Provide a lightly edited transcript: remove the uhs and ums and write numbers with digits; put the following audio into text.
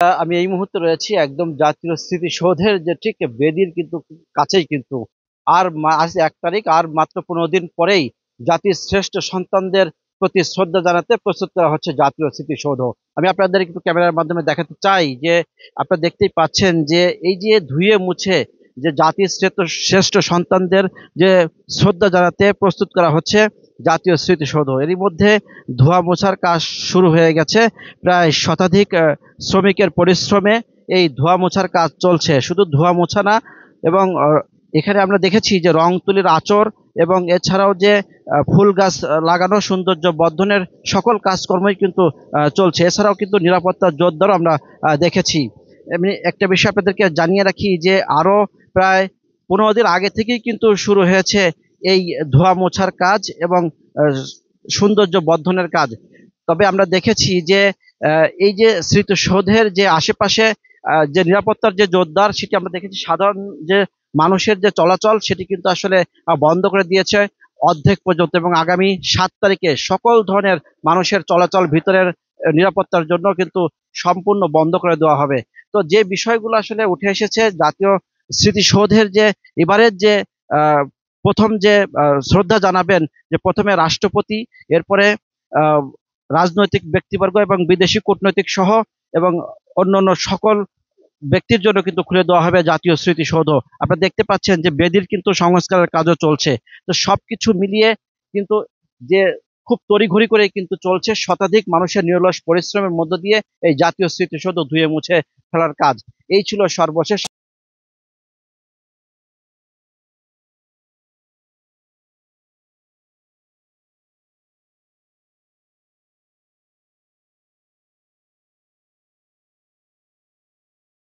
আমি এই মুহূর্তে রয়েছি একদম জাতীয় স্মৃতিসৌধের যে ঠিক বেদির কিন্তু কাছেই কিন্তু আজ 1 তারিখ, আর মাত্র 15 দিন পরেই জাতির শ্রেষ্ঠ সন্তানদের প্রতি শ্রদ্ধা জানাতে প্রস্তুত করা হচ্ছে জাতীয় স্মৃতিসৌধ। আমি আপনাদের একটু ক্যামেরার মাধ্যমে দেখাতে চাই যে আপনারা দেখতেই পাচ্ছেন যে এই যে ধুয়ে মুছে যে জাতির শ্রেষ্ঠ শ্রেষ্ঠ সন্তানদের যে শ্রদ্ধা জানাতে প্রস্তুত করা হচ্ছে জাতীয় স্মৃতিসৌধ। এরই মধ্যে ধোয়া মোছার কাজ শুরু হয়ে গেছে। প্রায় শতাধিক শ্রমিকের পরিশ্রমে এই ধোয়া মোছার কাজ চলছে। শুধু ধোয়া মোছা না, এবং এখানে আমরা দেখেছি যে রং তুলির আঁচড় এবং এছাড়াও যে ফুল গাছ লাগানো, সৌন্দর্য বর্ধনের সকল কাজকর্মই কিন্তু চলছে। এছাড়াও কিন্তু নিরাপত্তা জোরদারও আমরা দেখেছি। এমনি একটা বিষয় আপনাদেরকে জানিয়ে রাখি যে আরো প্রায় 15 দিন আগে থেকেই কিন্তু শুরু হয়েছে এই ধোয়া মোছার কাজ এবং সৌন্দর্য বর্ধনের কাজ। তবে আমরা দেখেছি যে এই যে স্মৃতিসৌধের যে আশেপাশে যে নিরাপত্তার যে জোরদার, সেটি আমরা দেখেছি। সাধারণ যে মানুষের যে চলাচল, সেটি কিন্তু আসলে বন্ধ করে দিয়েছে অর্ধেক পর্যন্ত, এবং আগামী 7 তারিখে সকল ধরনের মানুষের চলাচল ভিতরের নিরাপত্তার জন্য কিন্তু সম্পূর্ণ বন্ধ করে দেওয়া হবে। তো যে বিষয়গুলো আসলে উঠে এসেছে জাতীয় স্মৃতিসৌধের, যে এবারের যে আহ প্রথম যে শ্রদ্ধা জানাবেন, যে প্রথমে রাষ্ট্রপতি, এরপরে আহ রাজনৈতিক ব্যক্তিবর্গ এবং বিদেশি কূটনৈতিক সহ এবং অন্যান্য সকল ব্যক্তির জন্য কিন্তু খুলে দেওয়া হবে জাতীয় স্মৃতিসৌধ। আপনারা দেখতে পাচ্ছেন যে বেদির কিন্তু সংস্কারের কাজও চলছে। তো সবকিছু মিলিয়ে কিন্তু যে খুব তড়িঘড়ি করে কিন্তু চলছে শতাধিক মানুষের নিরলস পরিশ্রমের মধ্য দিয়ে এই জাতীয় স্মৃতিসৌধ ধুয়ে মুছে ফেলার কাজ। এই ছিল সর্বশেষ